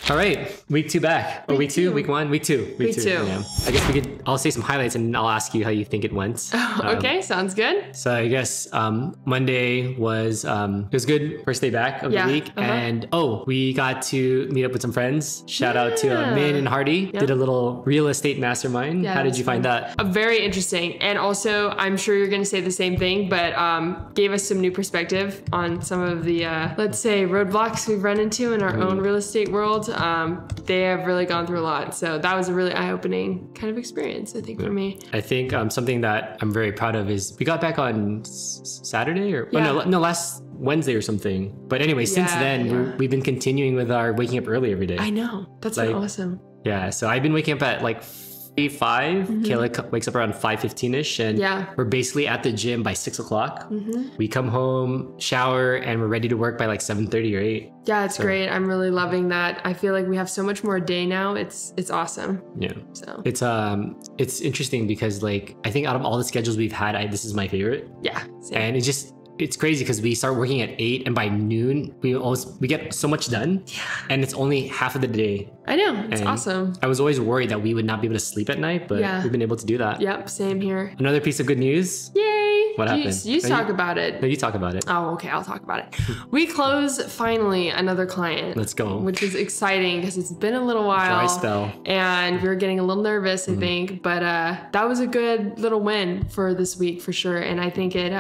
All right, week 2 back. Or week 2, week 1, week 2. Week two. Yeah. I guess I'll say some highlights and I'll ask you how you think it went. Okay, sounds good. So I guess Monday was, it was good. First day back of the week. And we got to meet up with some friends. Shout out to Min and Hardy. Did a little real estate mastermind. Yeah, how did you find that? Very interesting. And also, I'm sure you're going to say the same thing, but gave us some new perspective on some of the, let's say, roadblocks we've run into in our own real estate world. They have really gone through a lot. So that was a really eye-opening kind of experience, I think, for me. I think something that I'm very proud of is we got back on Saturday or no, last Wednesday or something. But anyway, since then, we've been continuing with our waking up early every day. I know. That's been awesome. Yeah. So I've been waking up at like 5. Kayla wakes up around 5:15ish, and we're basically at the gym by 6 o'clock. We come home, shower, and we're ready to work by like 7:30 or 8. Yeah, it's great. I'm really loving that. I feel like we have so much more day now. It's awesome. Yeah. So it's interesting because like I think out of all the schedules we've had, this is my favorite. Yeah. Same. And it's crazy because we start working at 8 and by noon we get so much done, and it's only half of the day. I know, it's awesome. I was always worried that we would not be able to sleep at night, but we've been able to do that. Yep, same here. Another piece of good news. Yay! What happened? You talk about it. No, you talk about it. Oh, okay, I'll talk about it. We closed finally another client. Let's go. Which is exciting because it's been a little while. Dry spell. And we were getting a little nervous, I think, but that was a good little win for this week for sure. And I think it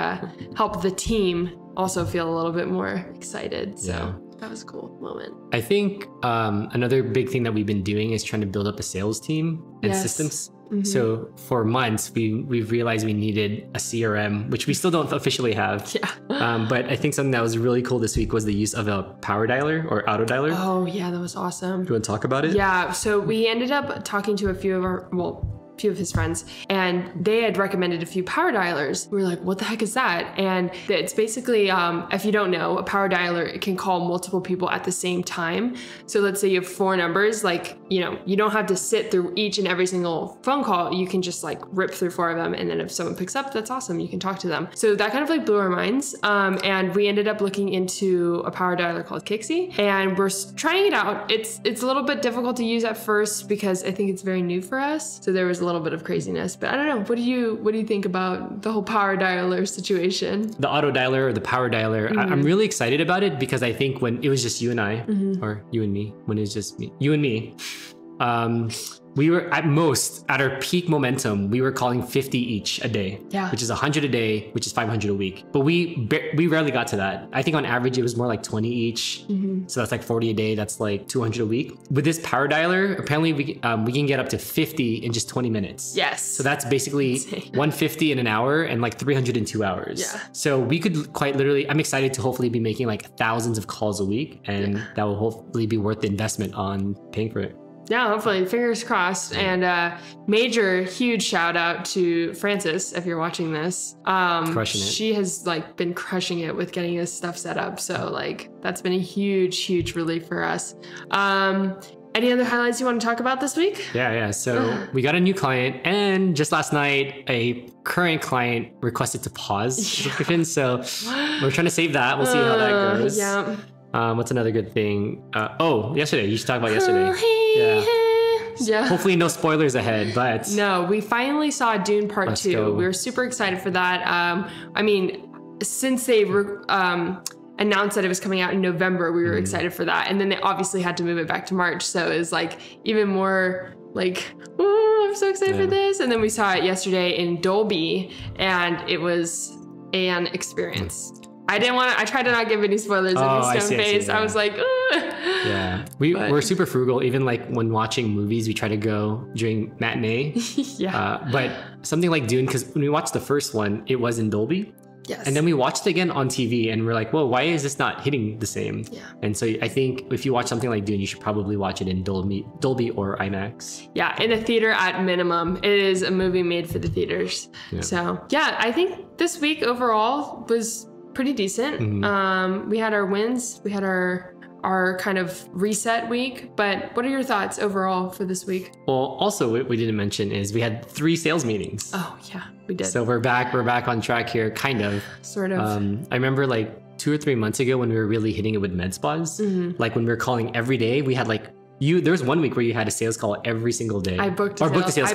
helped the team also feel a little bit more excited. So that was a cool moment. I think another big thing that we've been doing is trying to build up a sales team and systems. So for months, we've realized we needed a CRM, which we still don't officially have. But I think something that was really cool this week was the use of a power dialer or auto dialer. Oh yeah, that was awesome. Do you want to talk about it? Yeah, so we ended up talking to a few of his friends, and they had recommended a few power dialers. We were like, what the heck is that? And it's basically, if you don't know, a power dialer, it can call multiple people at the same time. So let's say you have 4 numbers, like, you don't have to sit through each and every single phone call. You can just like rip through 4 of them. And then if someone picks up, that's awesome. You can talk to them. So that kind of like blew our minds. And we ended up looking into a power dialer called Kixie, and we're trying it out. It's a little bit difficult to use at first because I think it's very new for us. So there was a little bit of craziness, but I don't know. What do you think about the whole power dialer situation? The auto dialer or the power dialer. I'm really excited about it because I think when it was just you and I, or you and me, when it was just you and me, we were at our peak momentum, we were calling 50 each a day, which is 100 a day, which is 500 a week. But we rarely got to that. I think on average, it was more like 20 each. So that's like 40 a day. That's like 200 a week. With this power dialer, apparently we can get up to 50 in just 20 minutes. Yes. So that's basically 150 in an hour and like 300 in 2 hours. Yeah. So we could quite literally, I'm excited to hopefully be making like thousands of calls a week, and that will hopefully be worth the investment on paying for it. Yeah, hopefully, fingers crossed. And huge shout out to Frances, if you're watching this. Crushing it. She has like been crushing it with getting this stuff set up. So like that's been a huge relief for us. Any other highlights you want to talk about this week? Yeah. So we got a new client, and just last night, a current client requested to pause subscription. So we're trying to save that. We'll see how that goes. Yeah. What's another good thing? Yesterday. You should talk about yesterday. Yeah. Hopefully no spoilers ahead, but... No, we finally saw Dune Part 2. We were super excited for that. I mean, since they announced that it was coming out in November, we were excited for that. And then they obviously had to move it back to March. So it was like even more like, oh, I'm so excited for this. And then we saw it yesterday in Dolby, and it was an experience. I tried to not give any spoilers in his stone face. I was like, ugh. Yeah. We're super frugal. Even like when watching movies, we try to go during matinee. But something like Dune, because when we watched the first one, it was in Dolby. Yes. And then we watched it again on TV, and we're like, whoa, why is this not hitting the same? Yeah. And so I think if you watch something like Dune, you should probably watch it in Dolby or IMAX. Yeah, in a theater at minimum. It is a movie made for the theaters. Yeah. So yeah, I think this week overall was pretty decent. We had our wins. We had our kind of reset week, but what are your thoughts overall for this week? Well, also what we didn't mention is we had 3 sales meetings. Oh yeah, we did. So we're back on track here, kind of. Sort of. I remember like 2 or 3 months ago when we were really hitting it with med spas, like when we were calling every day, we had like there was one week where you had a sales call every single day. I booked a sales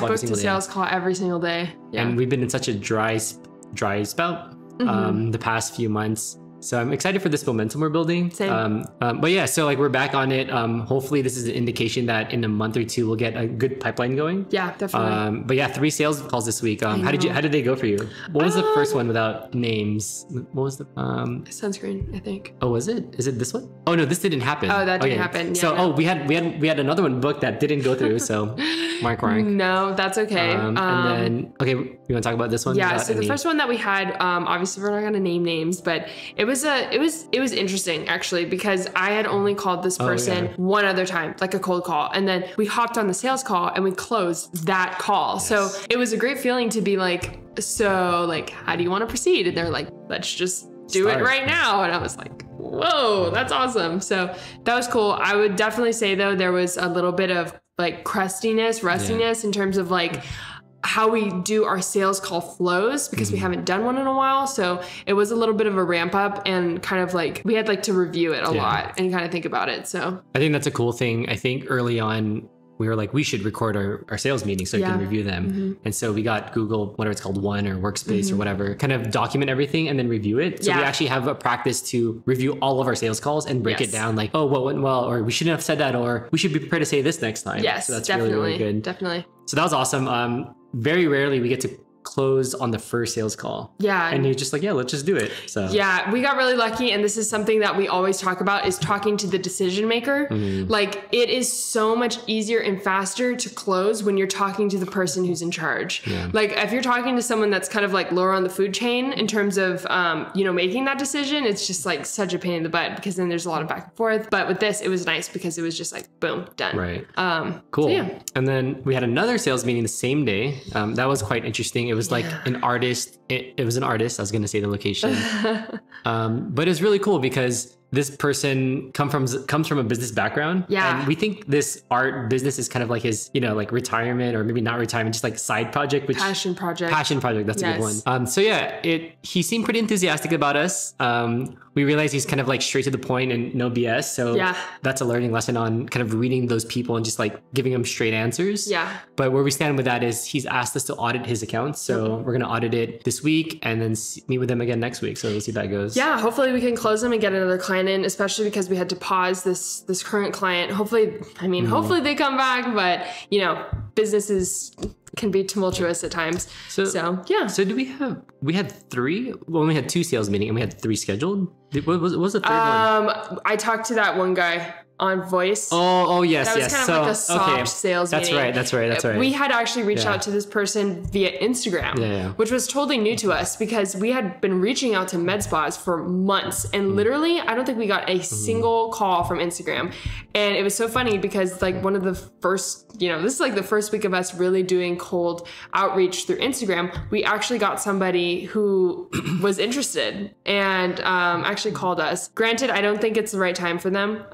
call every single day. Yeah. And we've been in such a dry spout the past few months. So I'm excited for this momentum we're building. Same. But yeah, so like we're back on it. Hopefully this is an indication that in a month or two we'll get a good pipeline going. Yeah, definitely. But yeah, 3 sales calls this week. How did they go for you? What was the first one without names? What was the sunscreen, I think. Oh, was it? Is it this one? Oh no, this didn't happen. Oh, that didn't happen. Yeah, so we had another one booked that didn't go through. So mark. No, that's okay. And then you want to talk about this one? Yeah. So the first one that we had, obviously we're not gonna name names, but it was interesting actually, because I had only called this person one other time, like a cold call, and then we hopped on the sales call and we closed that call. Yes. So it was a great feeling to be like, so like, how do you want to proceed? And they're like, let's just do it right now. And I was like, whoa, that's awesome. So that was cool. I would definitely say though, there was a little bit of like rustiness in terms of like how we do our sales call flows, because we haven't done one in a while. So it was a little bit of a ramp up, and kind of like we had like to review it a lot and kind of think about it. So I think that's a cool thing. I think early on we were like, we should record our sales meetings so we can review them. And so we got Google, whatever it's called, One or Workspace or whatever, kind of document everything and then review it. So we actually have a practice to review all of our sales calls and break it down like, oh, what went well, or we shouldn't have said that, or we should be prepared to say this next time. Yes, so that's definitely, really good. Definitely. So that was awesome. Very rarely we get to close on the first sales call. Yeah. And you're just like, yeah, let's just do it. So yeah, we got really lucky. And this is something that we always talk about, is talking to the decision maker. Like it is so much easier and faster to close when you're talking to the person who's in charge. Like if you're talking to someone that's kind of like lower on the food chain in terms of, making that decision, it's just like such a pain in the butt, because then there's a lot of back and forth. But with this, it was nice because it was just like, boom, done. Right. Cool. So yeah. And then we had another sales meeting the same day. That was quite interesting. It was like an artist. It was an artist. I was going to say the location. But it's really cool because this person comes from a business background. Yeah. And we think this art business is kind of like his, like retirement, or maybe not retirement, just like side project, passion project. That's a good one. So yeah, he seemed pretty enthusiastic about us. We realized he's kind of like straight to the point and no BS. So that's a learning lesson on kind of reading those people and just like giving them straight answers. Yeah. But where we stand with that is he's asked us to audit his accounts. So we're going to audit it this week and then meet with him again next week. So we'll see how that goes. Yeah. Hopefully we can close them and get another client in, especially because we had to pause this current client. Hopefully they come back, but businesses can be tumultuous at times. So yeah. So we had 3? Well, we had 2 sales meetings and we had 3 scheduled. What was the third one? I talked to that one guy on voice. Oh yes, that was kind of like a soft sales meeting. That's right. We had actually reached out to this person via Instagram, which was totally new to us because we had been reaching out to med spas for months, and literally I don't think we got a single call from Instagram. And it was so funny because like one of the first, this is like the first week of us really doing cold outreach through Instagram. We actually got somebody who was interested and actually called us. Granted, I don't think it's the right time for them.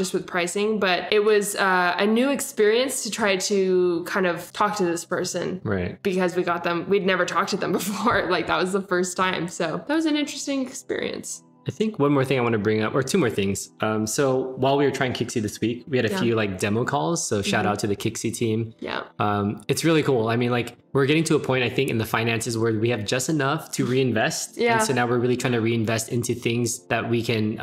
Just with pricing, but it was a new experience to try to kind of talk to this person, right? Because we'd never talked to them before. Like that was the first time. So that was an interesting experience. I think one more thing I want to bring up, or 2 more things. So while we were trying Kixi this week, we had a few like demo calls. So shout out to the Kixi team. Yeah. It's really cool. I mean, like we're getting to a point, I think, in the finances where we have just enough to reinvest. Yeah. And so now we're really trying to reinvest into things that we can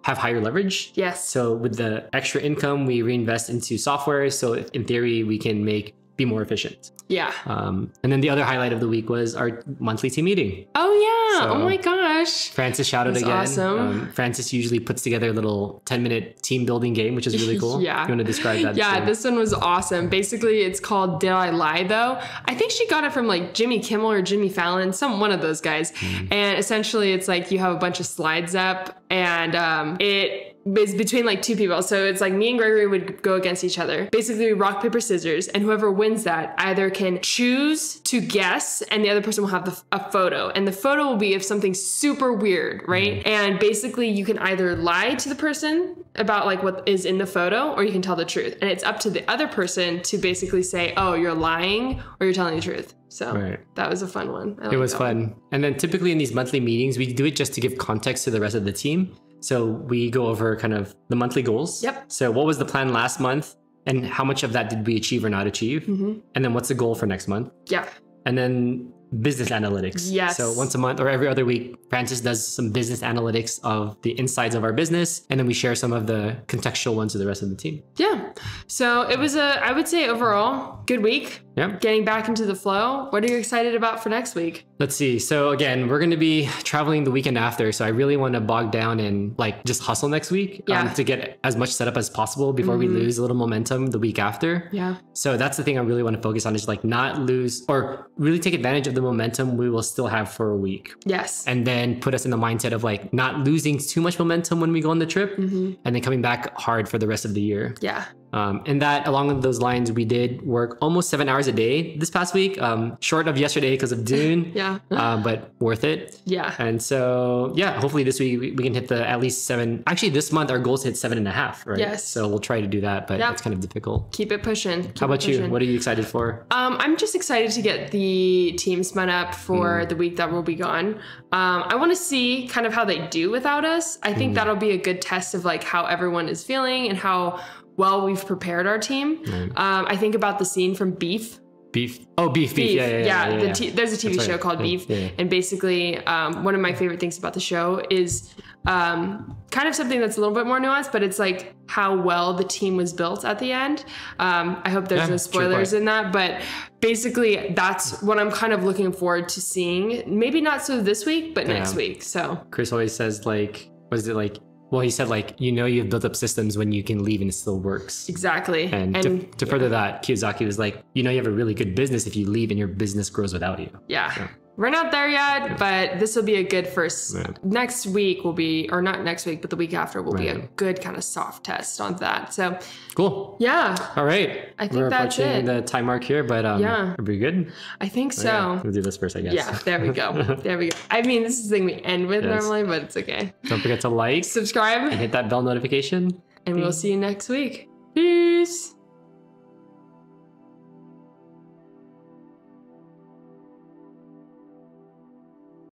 have higher leverage. Yes. So with the extra income, we reinvest into software. So in theory, we can be more efficient. Yeah. And then the other highlight of the week was our monthly team meeting. Oh yeah. So, oh my gosh. Francis shouted again. Awesome. Francis usually puts together a little 10-minute team building game, which is really cool. Yeah. You want to describe that? Yeah, this one was awesome. Basically, it's called Did I Lie Though? I think she got it from like Jimmy Kimmel or Jimmy Fallon, one of those guys. And essentially it's like you have a bunch of slides up and it is between like 2 people. So it's like me and Gregory would go against each other. Basically rock, paper, scissors. And whoever wins that either can choose to guess and the other person will have a photo. And the photo will be of something super weird, right? And basically you can either lie to the person about like what is in the photo, or you can tell the truth. And it's up to the other person to basically say, oh, you're lying or you're telling the truth. So that was a fun one. It was fun. And then typically in these monthly meetings, we do it just to give context to the rest of the team. So we go over kind of the monthly goals. Yep. So what was the plan last month and how much of that did we achieve or not achieve? And then what's the goal for next month? Yeah. And then business analytics. Yes. So once a month or every other week, Francis does some business analytics of the insides of our business. And then we share some of the contextual ones to the rest of the team. Yeah. So it was I would say overall, good week. Yeah. Getting back into the flow. What are you excited about for next week? Let's see. So again, we're going to be traveling the weekend after. So I really want to bog down and like just hustle next week to get as much set up as possible before we lose a little momentum the week after. Yeah. So that's the thing I really want to focus on is like not lose or really take advantage of the momentum we will still have for a week. Yes. And then put us in the mindset of like not losing too much momentum when we go on the trip and then coming back hard for the rest of the year. Yeah. And that along with those lines, we did work almost 7 hours a day this past week, short of yesterday because of Dune, but worth it. Yeah. And so, yeah, hopefully this week we can hit the at least 7. Actually, this month our goal is to hit 7.5, right? Yes. So we'll try to do that, but it's kind of difficult. Keep it pushing. How about you? What are you excited for? I'm just excited to get the team spun up for the week that we'll be gone. I want to see kind of how they do without us. I think that'll be a good test of like how everyone is feeling and how well we've prepared our team. I think about the scene from Beef. Beef. Oh, Beef. Yeah. There's a TV show called Beef. And basically, one of my favorite things about the show is kind of something that's a little bit more nuanced, but it's like how well the team was built at the end. I hope there's no spoilers in that, but basically that's what I'm kind of looking forward to seeing. Maybe not so this week, but next week. So Chris always says like, was it like, well, he said like, you've built up systems when you can leave and it still works. Exactly. And to further that, Kiyosaki was like, you have a really good business if you leave and your business grows without you. Yeah. We're not there yet, but this will be a good first. Next week will be, or not next week, but the week after will be a good kind of soft test on that. So cool. Yeah. All right. I think that's it. We're approaching the time mark here, but are we good? I think so. Okay. We'll do this first, I guess. Yeah, there we go. There we go. I mean, this is the thing we end with normally, but it's okay. Don't forget to like, subscribe, and hit that bell notification. And we'll see you next week. Peace.